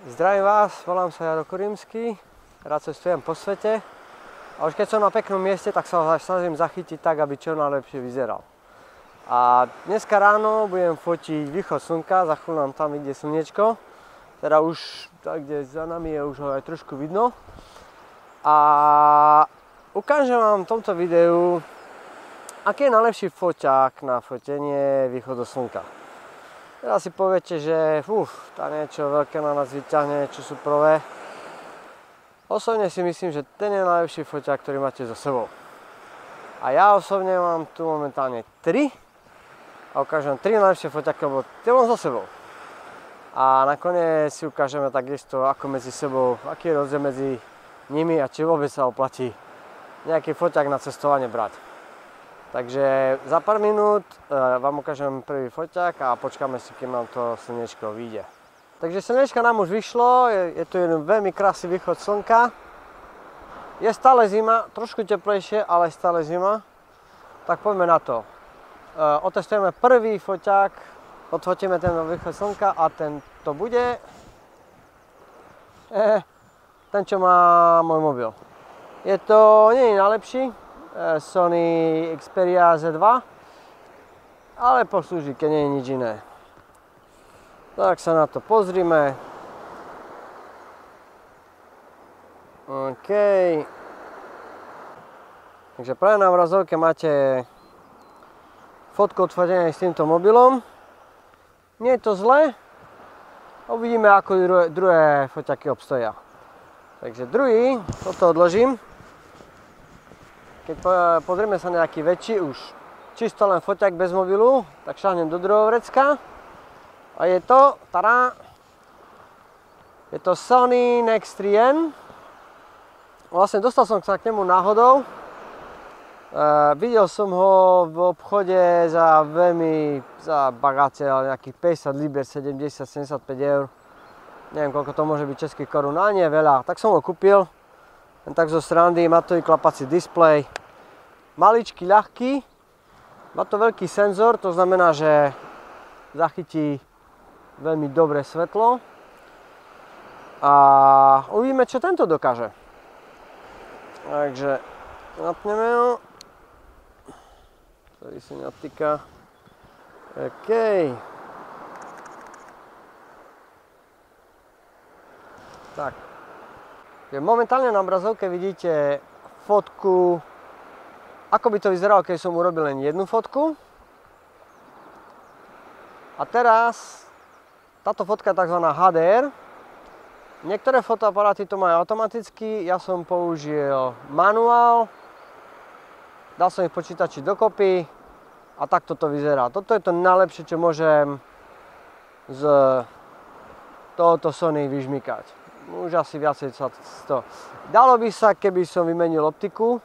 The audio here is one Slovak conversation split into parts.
Zdravím vás, volám sa Jaro Korímsky, rád cestujem po svete a už keď som na peknom mieste, tak sa ho snažím zachytiť tak, aby čo najlepšie vyzeral. A dneska ráno budem fotiť východ slnka, za chvíľu nám tam ide slniečko, teda už tak, kde za nami je už ho aj trošku vidno. A ukážem vám v tomto videu, aký je najlepší foťák na fotenie východu slnka. Teraz si poviete, že tá niečo veľké na nás vyťahne, čo sú prvé. Osobne si myslím, že ten je najlepší foťák, ktorý máte so sebou. A ja osobne mám tu momentálne 3 a ukážem 3 najlepšie foťáky, lebo tie mám so sebou. A nakoniec si ukážeme takisto, ako medzi sebou, aký je rozdiel medzi nimi a či vôbec sa oplatí nejaký foťák na cestovanie brať. Takže za pár minút vám ukážem prvý foťák a počkáme si, kým nám to slnečko vyjde. Takže slnečko nám už vyšlo, je tu jeden veľmi krásny východ slnka. Je stále zima, trošku teplejšie, ale stále zima. Tak poďme na to. Otestujeme prvý foťák, odfotíme ten východ slnka a ten to bude ten, čo má môj mobil. Nie je najlepší, Sony Xperia Z2, ale poslúži, keď nie je nič iné. Tak sa na to pozrime. OK. Takže práve na obrazovke máte fotku odfotenej s týmto mobilom. Nie je to zlé. Uvidíme, ako druhé foťaky obstoja. Takže druhý, toto odložím. Keď pozrieme sa na nejaký väčší, už čisto len foťák bez mobilu, tak šľahnem do druhého vrecka. A je to, je to Sony Nex 3N. Vlastne dostal som sa k nemu náhodou. Videl som ho v obchode za bagateľ, nejakých 50 libier, 70-75 eur. Neviem, koľko to môže byť českých korún, ale nie veľa. Tak som ho kúpil. Len tak zo srandy, má to i klapací displej. Maličký, ľahký. Má to veľký senzor, to znamená, že zachytí veľmi dobré svetlo. A uvidíme, čo tento dokáže. Takže napneme ho. Ktorý si natýka. OK. Tak. Momentálne na obrazovke vidíte fotku, ako by to vyzeralo, keď som urobil len jednu fotku. A teraz táto fotka je tzv. HDR. Niektoré fotoaparáty to majú automaticky, ja som použil manuál, dal som ich počítači dokopy a takto to vyzerá. Toto je to najlepšie, čo môžem z tohoto Sony vyžmykať. Už asi viacej sa to dalo by sa, keby som vymenil optiku,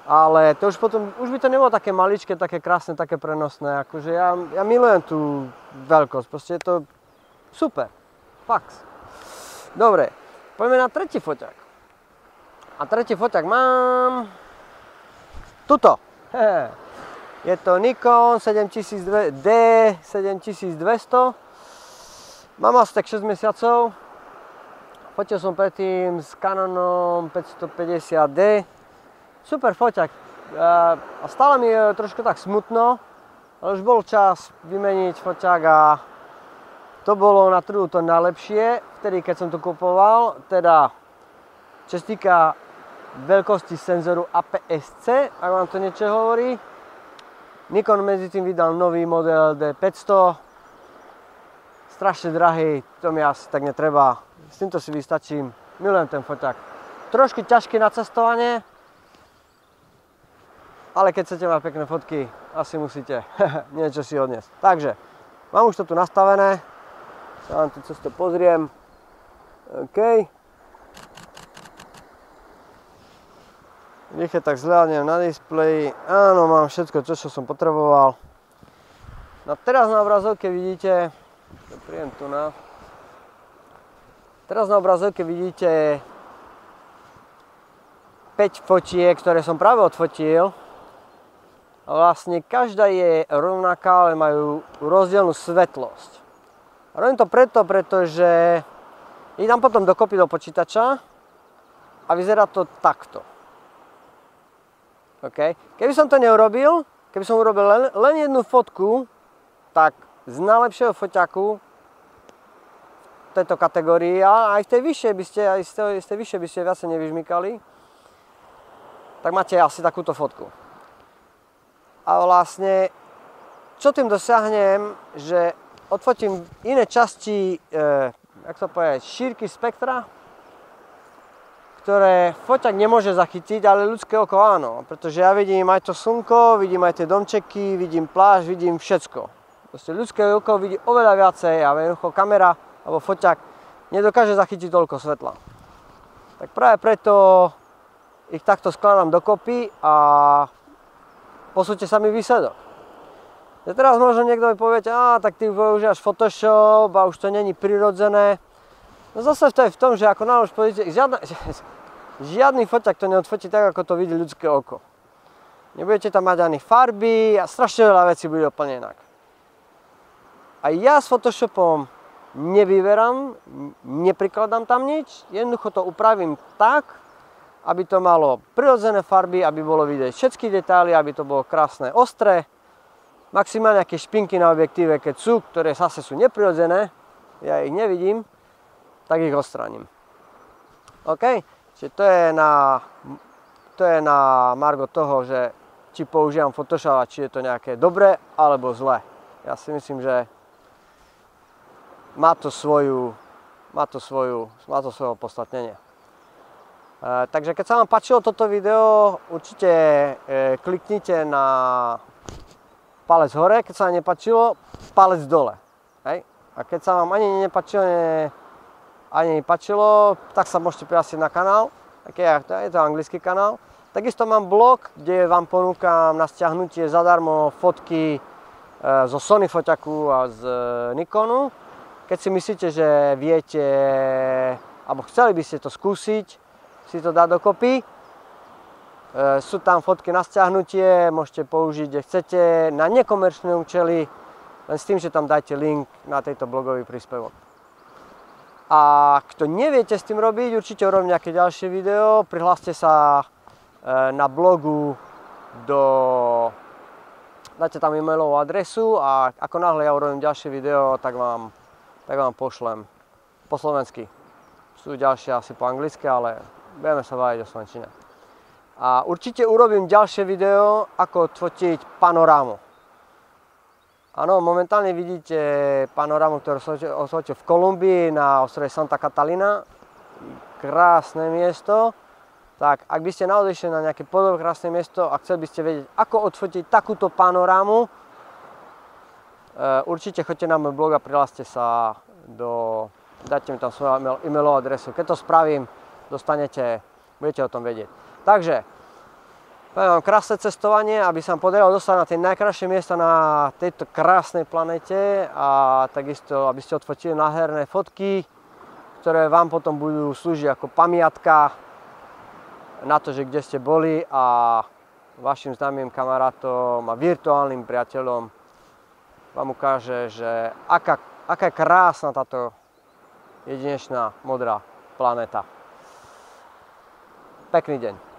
ale to už potom, už by to nebolo také maličké, také krásne, také prenosné, akože ja milujem tú veľkosť, proste je to super, fakt. Dobre, poďme na tretí foťák. A tretí foťák mám tuto. Je to Nikon D7200, mám asi tak 6 mesiacov. Fotil som predtým s Canonom 550D. Super foťák. A stále mi je trošku tak smutno, ale už bol čas vymeniť foťák a to bolo na trhu to najlepšie, vtedy keď som to kupoval. Teda, čo sa týka veľkosti senzoru APS-C, ak vám to niečo hovorí. Nikon medzi tým vydal nový model D500. Strašne drahý, to mi asi tak netreba. S týmto si vystačím, milujem ten foťák. Trošku ťažký na cestovanie, ale keď chcete mať pekné fotky, asi musíte niečo si odniesť. Takže, mám už to tu nastavené, sa vám tu cez to pozriem. OK. Rýchle tak zhľadnem na displeji. Áno, mám všetko, čo som potreboval. No teraz na obrazovke vidíte, Teraz na obrazovke vidíte 5 fotiek, ktoré som práve odfotil. A vlastne každá je rovnaká, ale majú rozdielnú svetlosť. A robím to pretože Ich dám potom dokopy do počítača a vyzerá to takto. Okay. Keby som to neurobil, keby som urobil len jednu fotku, tak z najlepšieho foťaku v tejto kategórii a aj v tej vyššej by ste viacej nevyžmykali, tak máte asi takúto fotku. A vlastne, čo tým dosiahnem, že odfotím iné časti, jak sa povedať, šírky spektra, ktoré foťak nemôže zachytiť, ale ľudské oko áno. Pretože ja vidím aj to slnko, vidím aj tie domčeky, vidím pláž, vidím všetko. Proste ľudské oko vidí oveľa viacej a jednoducho kamera alebo foťak nedokáže zachytiť toľko svetla. Tak práve preto ich takto skladám dokopy a posúďte sa mi výsledok. Ja teraz možno niekto mi poviete, tak ty používaš Photoshop a už to není prirodzené. No zase to je v tom, že ako nálož pozrite, žiadny foťak to neodfotí tak, ako to vidí ľudské oko. Nebudete tam mať ani farby a strašne veľa vecí bude úplne inak. A ja s Photoshopom nevyberám, neprikladám tam nič, jednoducho to upravím tak, aby to malo prirodzené farby, aby bolo vidieť všetky detaily, aby to bolo krásne, ostré. Maximálne nejaké špinky na objektíve, keď sú, ktoré zase sú neprirodzené, ja ich nevidím, tak ich odstránim. OK? Čiže to je na margo toho, že či používam Photoshop a či je to nejaké dobré alebo zlé. Ja si myslím, že má to svoje opodstatnenie. Takže keď sa vám páčilo toto video, určite kliknite na palec hore, keď sa vám nepáčilo, palec dole. Hej? A keď sa vám ani nepáčilo, tak sa môžete prihlásiť na kanál. Je to anglický kanál. Takisto mám blog, kde vám ponúkam na stiahnutie zadarmo fotky zo Sony foťaku a z Nikonu. Keď si myslíte, že viete, alebo chceli by ste to skúsiť, si to dať dokopy. Sú tam fotky na stiahnutie, môžete použiť, kde chcete, na nekomerčné účely, len s tým, že tam dajte link na tejto blogový príspevok. A kto neviete s tým robiť, určite urobím nejaké ďalšie video, prihláste sa na blogu dáte tam e-mailovú adresu a ako náhle ja urobím ďalšie video, tak vám pošlem po slovensky. Sú ďalšie asi po anglicky, ale budeme sa baviť o slovenčine. A určite urobím ďalšie video, ako odfotiť panorámu. Áno, momentálne vidíte panorámu, ktorú som odfotil v Kolumbii na ostrove Santa Catalina. Krásne miesto. Tak, ak by ste naozaj išli na nejaké podobné krásne miesto a chceli by ste vedieť, ako odfotiť takúto panorámu, určite choďte na môj blog a prihláste sa dajte mi tam svoju e-mailovú adresu. Keď to spravím, budete o tom vedieť. Takže, poviem vám krásne cestovanie, aby sa vám podarilo dostať na tie najkrajšie miesta na tejto krásnej planete a takisto, aby ste odfotili nádherné fotky, ktoré vám potom budú slúžiť ako pamiatka na to, že kde ste boli a vašim známym kamarátom a virtuálnym priateľom vám ukáže, že aká je krásna táto jedinečná modrá planéta. Pekný deň.